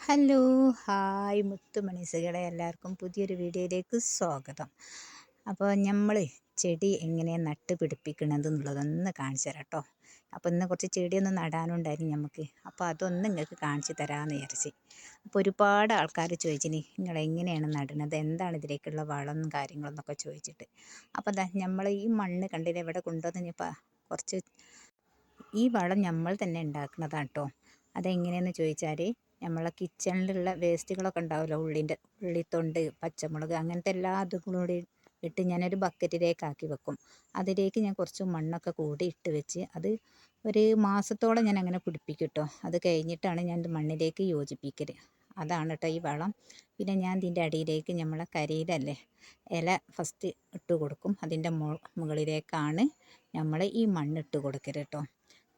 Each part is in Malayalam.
ഹലോ, ഹായ് മുത്തുമണീസുകളെ, എല്ലാവർക്കും പുതിയൊരു വീഡിയോയിലേക്ക് സ്വാഗതം. അപ്പോൾ നമ്മൾ ചെടി എങ്ങനെ നട്ട് പിടിപ്പിക്കണത് എന്നുള്ളതൊന്ന് കാണിച്ചു തരാം കേട്ടോ. അപ്പോൾ ഇന്ന് കുറച്ച് ചെടിയൊന്നും നടാനുണ്ടായിരുന്നു നമുക്ക്. അപ്പോൾ അതൊന്ന് നിങ്ങൾക്ക് കാണിച്ചു തരാമെന്ന് വിചാരിച്ച്. അപ്പോൾ ഒരുപാട് ആൾക്കാർ ചോദിച്ചിനി നിങ്ങൾ എങ്ങനെയാണ് നടുന്നത്, എന്താണ് ഇതിലേക്കുള്ള വളം കാര്യങ്ങളെന്നൊക്കെ ചോദിച്ചിട്ട്. അപ്പോൾ എന്താ നമ്മൾ ഈ മണ്ണ് കണ്ടില്ല ഇവിടെ കൊണ്ടുവന്ന് കുറച്ച് ഈ വളം നമ്മൾ തന്നെ ഉണ്ടാക്കുന്നതാണ് കേട്ടോ. അതെങ്ങനെയെന്ന് ചോദിച്ചാൽ നമ്മളെ കിച്ചണിലുള്ള വേസ്റ്റുകളൊക്കെ ഉണ്ടാവുമല്ലോ, ഉള്ളിത്തൊണ്ട്, പച്ചമുളക്, അങ്ങനത്തെ എല്ലാ അതും കൂടി ഇട്ട് ഞാനൊരു ബക്കറ്റിലേക്ക് ആക്കി വെക്കും. അതിലേക്ക് ഞാൻ കുറച്ച് മണ്ണൊക്കെ കൂടി ഇട്ട് വെച്ച് അത് ഒരു മാസത്തോളം ഞാൻ അങ്ങനെ പിടിപ്പിക്കും കേട്ടോ. അത് കഴിഞ്ഞിട്ടാണ് ഞാൻ മണ്ണിലേക്ക് യോജിപ്പിക്കൽ. അതാണ് കേട്ടോ ഈ വളം. പിന്നെ ഞാൻ ഇതിൻ്റെ അടിയിലേക്ക് നമ്മളെ കരിയിലല്ലേ, ഇല ഫസ്റ്റ് ഇട്ട് കൊടുക്കും. അതിൻ്റെ മുകളിലേക്കാണ് നമ്മൾ ഈ മണ്ണിട്ട് കൊടുക്കൽ കേട്ടോ.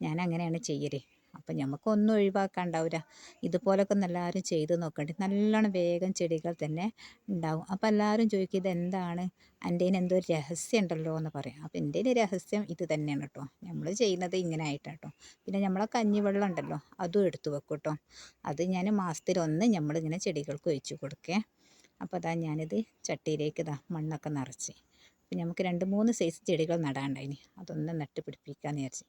ഞാൻ അങ്ങനെയാണ് ചെയ്യൽ. അപ്പം നമുക്കൊന്നും ഒഴിവാക്കാണ്ടാവില്ല. ഇതുപോലൊക്കെ ഒന്ന് എല്ലാവരും ചെയ്ത് നോക്കണ്ടേ, നല്ലോണം വേഗം ചെടികൾ തന്നെ ഉണ്ടാവും. അപ്പം എല്ലാവരും ചോദിക്കും ഇതെന്താണ്, എൻ്റെ എന്തോ ഒരു രഹസ്യം ഉണ്ടല്ലോ എന്ന് പറയും. അപ്പം എൻ്റെ ഒരു രഹസ്യം ഇത് തന്നെയാണ് കേട്ടോ. നമ്മൾ ചെയ്യുന്നത് ഇങ്ങനെ ആയിട്ടാണ് കേട്ടോ. പിന്നെ നമ്മളെ കഞ്ഞിവെള്ളം ഉണ്ടല്ലോ, അതും എടുത്ത് വെക്കും കേട്ടോ. അത് ഞാൻ മാസത്തിലൊന്ന് നമ്മളിങ്ങനെ ചെടികൾക്ക് ഒഴിച്ച് കൊടുക്കേ. അപ്പോൾ അതാ ഞാനിത് ചട്ടിയിലേക്ക് മണ്ണൊക്കെ നിറച്ച്. അപ്പം നമുക്ക് 2-3 സൈസ് ചെടികൾ നടാണ്ടായിനി. അതൊന്ന് നട്ട് പിടിപ്പിക്കാമെന്ന് വിചാരിച്ച്.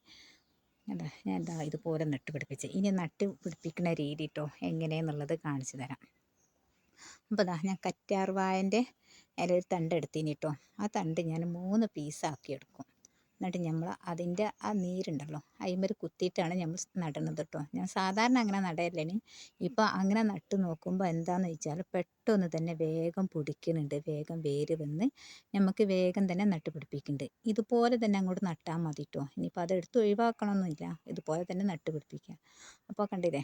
അതാ ഞാൻ ഇതുപോലെ നട്ട് പിടിപ്പിച്ച്. ഇനി നട്ട് പിടിപ്പിക്കുന്ന രീതി കേട്ടോ എങ്ങനെയെന്നുള്ളത് കാണിച്ചു തരാം. അപ്പോൾ ഞാൻ കറ്റാർവാഴൻ്റെ ഒരു തണ്ട് എടുത്തിന് കേട്ടോ. ആ തണ്ട് ഞാൻ 3 പീസാക്കി എടുക്കും. എന്നിട്ട് നമ്മൾ അതിൻ്റെ ആ നീരുണ്ടല്ലോ അതിന്മേൽ കുത്തിയിട്ടാണ് നമ്മൾ നടുന്നത് കേട്ടോ. ഞാൻ സാധാരണ അങ്ങനെ നടയല്ലേന്. ഇപ്പോൾ അങ്ങനെ നട്ട് നോക്കുമ്പോൾ എന്താണെന്ന് വെച്ചാൽ പെട്ടെന്ന് തന്നെ വേഗം പിടിക്കുന്നുണ്ട്, വേഗം വേര് വന്ന് നമുക്ക് വേഗം തന്നെ നട്ട് പിടിപ്പിക്കുന്നുണ്ട്. ഇതുപോലെ തന്നെ അങ്ങോട്ട് നട്ടാൽ മതി കേട്ടോ. ഇനിയിപ്പോൾ അതെടുത്ത് ഒഴിവാക്കണമെന്നില്ല, ഇതുപോലെ തന്നെ നട്ട് പിടിപ്പിക്കുക. അപ്പോൾ കണ്ടില്ലേ,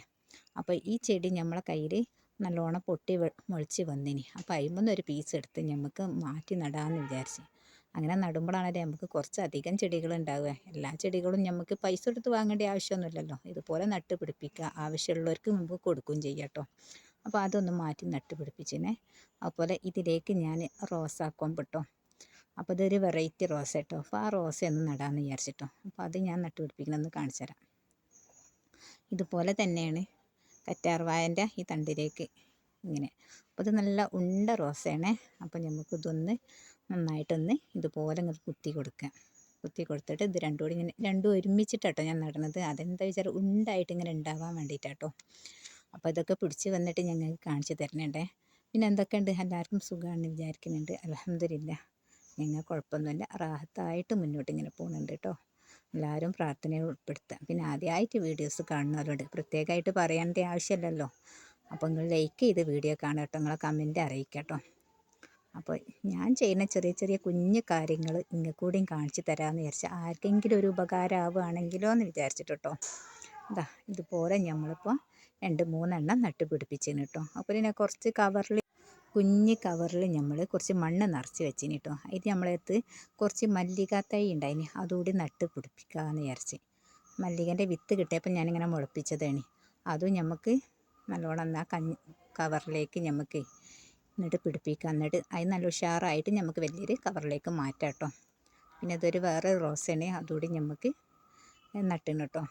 അപ്പോൾ ഈ ചെടി നമ്മളെ കയ്യിൽ നല്ലോണം പൊട്ടി മുളച്ച് വന്നിനി. അപ്പോൾ അതിന്മേൽ ഒരു പീസ് എടുത്ത് നമുക്ക് മാറ്റി നടാമെന്ന് വിചാരിച്ച്. അങ്ങനെ നടുമ്പോഴാണല്ലേ നമുക്ക് കുറച്ചധികം ചെടികൾ ഉണ്ടാവുക. എല്ലാ ചെടികളും നമുക്ക് പൈസ കൊടുത്ത് വാങ്ങേണ്ട ആവശ്യമൊന്നുമില്ലല്ലോ. ഇതുപോലെ നട്ട് പിടിപ്പിക്കുക, ആവശ്യമുള്ളവർക്ക് നമുക്ക് കൊടുക്കുകയും ചെയ്യാം കേട്ടോ. അപ്പോൾ അതൊന്ന് മാറ്റി നട്ട് പിടിപ്പിച്ചിനെ. അതുപോലെ ഇതിലേക്ക് ഞാൻ റോസാക്കൊമ്പ് കേട്ടോ. അപ്പോൾ ഇതൊരു വെറൈറ്റി റോസ കേട്ടോ. അപ്പോൾ ആ റോസയൊന്ന് നടാമെന്ന് വിചാരിച്ചിട്ടോ. അപ്പോൾ അത് ഞാൻ നട്ട് പിടിപ്പിക്കണമെന്ന് കാണിച്ചു തരാം. ഇതുപോലെ തന്നെയാണ് കറ്റാർവാഴൻ്റെ ഈ തണ്ടിലേക്ക് ഇങ്ങനെ. അപ്പോൾ ഇത് നല്ല ഉണ്ട റോസയാണേ. അപ്പോൾ നമുക്കിതൊന്ന് നന്നായിട്ടൊന്ന് ഇതുപോലെ ഇങ്ങനെ കുത്തി കൊടുക്കുക. കുത്തി കൊടുത്തിട്ട് ഇത് രണ്ടും ഒരുമിച്ചിട്ടാട്ടോ ഞാൻ നടണത്. അതെന്താ വെച്ചാൽ ഉണ്ടായിട്ട് ഇങ്ങനെ ഉണ്ടാവാൻ വേണ്ടിയിട്ടാട്ടോ. അപ്പോൾ ഇതൊക്കെ പിടിച്ച് വന്നിട്ട് ഞങ്ങൾക്ക് കാണിച്ച് തരണേ. പിന്നെ എന്തൊക്കെയുണ്ട്, എല്ലാവർക്കും സുഖമാണെന്ന് വിചാരിക്കുന്നുണ്ട്. അൽഹംദുലില്ലാ, ഞങ്ങൾ കുഴപ്പമൊന്നുമില്ല, റാഹത്തായിട്ട് മുന്നോട്ട് ഇങ്ങനെ പോകുന്നുണ്ട് കേട്ടോ. എല്ലാവരും പ്രാർത്ഥനയിൽ ഉൾപ്പെടുത്തുക. പിന്നെ ആദ്യമായിട്ട് വീഡിയോസ് കാണുന്നവരോട് പ്രത്യേകമായിട്ട് പറയേണ്ട ആവശ്യമില്ലല്ലോ. അപ്പോൾ നിങ്ങൾ ലൈക്ക് ചെയ്ത് വീഡിയോ കാണുക കേട്ടോ, നിങ്ങളെ കമൻറ്റ് അറിയിക്കുക കേട്ടോ. അപ്പോൾ ഞാൻ ചെയ്യുന്ന ചെറിയ ചെറിയ കുഞ്ഞു കാര്യങ്ങൾ കൂടിയും കാണിച്ച് തരാമെന്ന് വിചാരിച്ചാൽ ആർക്കെങ്കിലും ഒരു ഉപകാരമാവുകയാണെങ്കിലോ എന്ന് വിചാരിച്ചിട്ട് കേട്ടോ. ഇതുപോലെ നമ്മളിപ്പോൾ 2-3 എണ്ണം നട്ട് പിടിപ്പിച്ചിന് കേട്ടോ. അപ്പോൾ പിന്നെ കുറച്ച് കുഞ്ഞ് കവറിൽ നമ്മൾ കുറച്ച് മണ്ണ് നിറച്ച് വെച്ചിന് കേട്ടോ. അതിൽ നമ്മളടുത്ത് കുറച്ച് മല്ലിക തൈ ഉണ്ടായിന്, അതുകൂടി നട്ട് പിടിപ്പിക്കാമെന്ന് വിചാരിച്ച്. മല്ലികൻ്റെ വിത്ത് കിട്ടിയപ്പോൾ ഞാനിങ്ങനെ മുളപ്പിച്ചതാണ്. അതും നമുക്ക് നല്ലോണം കവറിലേക്ക് നമുക്ക് എന്നിട്ട് പിടിപ്പിക്കുക. എന്നിട്ട് അത് നല്ല ഉഷാറായിട്ട് നമുക്ക് വലിയൊരു കവറിലേക്ക് മാറ്റാം കേട്ടോ. പിന്നെ ഇതൊരു വേറെ റോസാണ്, അതുകൂടി നമുക്ക് നട്ടിന് കേട്ടോ.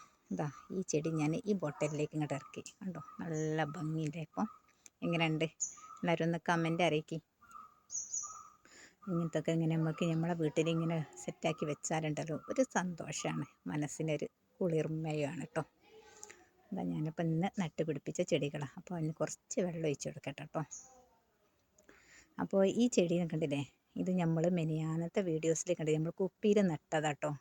ഈ ചെടി ഞാൻ ഈ ബോട്ടലിലേക്ക് ഇങ്ങോട്ട് ഇറക്കി കണ്ടോ, നല്ല ഭംഗിയില്ലേ. ഇപ്പം എങ്ങനെയുണ്ട്, എല്ലാവരും ഒന്ന് കമൻറ്റ് അറിയിക്കും. ഇങ്ങനത്തൊക്കെ ഇങ്ങനെ നമുക്ക് നമ്മളെ വീട്ടിൽ ഇങ്ങനെ സെറ്റാക്കി വെച്ചാലുണ്ടല്ലോ ഒരു സന്തോഷമാണ്, മനസ്സിനൊരു കുളിർമയാണ് കേട്ടോ. ഞാനിപ്പോൾ ഇന്ന് നട്ട് പിടിപ്പിച്ച ചെടികളാണ്. അപ്പോൾ അതിന് കുറച്ച് വെള്ളം ഒഴിച്ച് കൊടുക്കട്ടെ കേട്ടോ. അപ്പോൾ ഈ ചെടി കണ്ടില്ലേ, ഇത് നമ്മൾ മെനിയാന്നത്തെ വീഡിയോസിൽ കണ്ടില്ലേ, നമ്മൾ കുപ്പിയിൽ നട്ടതാട്ടോ.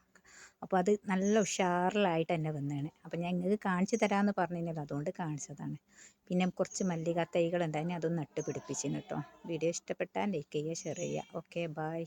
അപ്പോൾ അത് നല്ല ഉഷാറിലായിട്ട് തന്നെ വന്നതാണ്. അപ്പോൾ ഞാൻ നിങ്ങൾക്ക് കാണിച്ചു തരാമെന്ന് പറഞ്ഞിരുന്നല്ലോ, അതുകൊണ്ട് കാണിച്ചതാണ്. പിന്നെ കുറച്ച് മല്ലിക തൈകളുണ്ടായിരുന്നു, അതൊന്ന് നട്ട് പിടിപ്പിച്ചിന് കേട്ടോ. വീഡിയോ ഇഷ്ടപ്പെട്ടാൽ ലൈക്ക് ചെയ്യുക, ഷെയർ ചെയ്യുക. Okay, by.